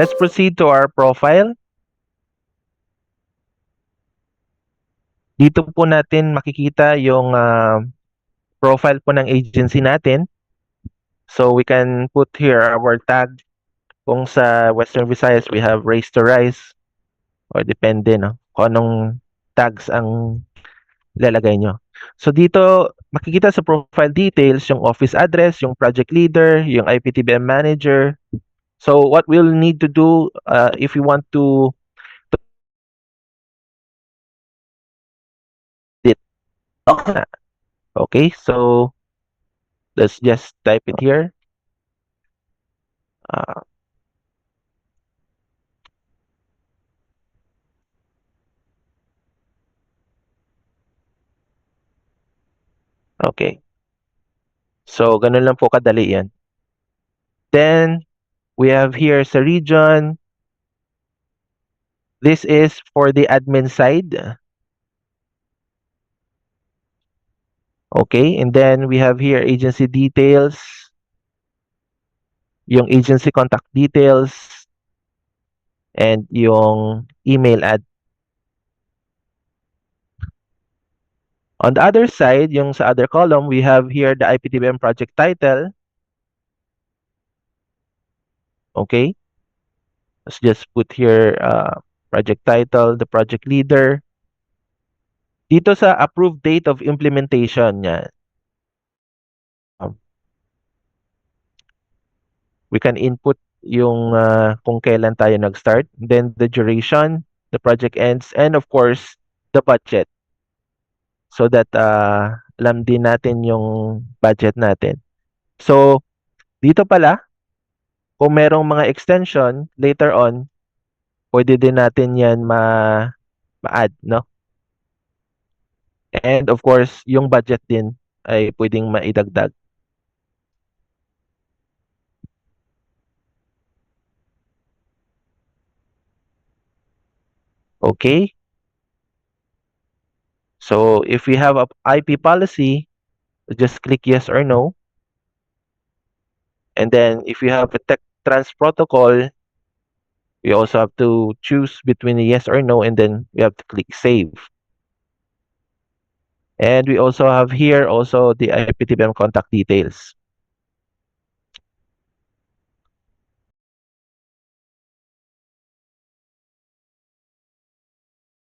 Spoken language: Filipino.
Let's proceed to our profile. Dito po natin makikita yung profile po ng agency natin. So we can put here our tag. Kung sa Western Visayas, we have Race to Rise. Or depende, no? Kung anong tags ang lalagay nyo. So dito, makikita sa profile details yung office address, yung project leader, yung IPTBM manager. So what we'll need to do if you want to edit. Okay, so let's just type it here. Uh, okay. So ganun lang po kadali yan. Then we have here sa region. This is for the admin side. Okay, and then we have here agency details, yung agency contact details, and yung email ad. On the other side, yung sa other column, we have here the IPTBM project title. Okay, let's just put here project title, the project leader. Dito sa approved date of implementation niya, we can input yung kung kailan tayo nag-start, then the duration, the project ends, and of course, the budget. So that alam din natin yung budget natin. So, dito pala, kung merong mga extension later on, pwede din natin yan ma-add, no? And of course, yung budget din ay pwedeng maidagdag. Okay? So, if we have a IP policy, just click yes or no. And then, if you have a tech trans protocol, we also have to choose between a yes or no, and then we have to click save. And we also have here also the IPTBM contact details.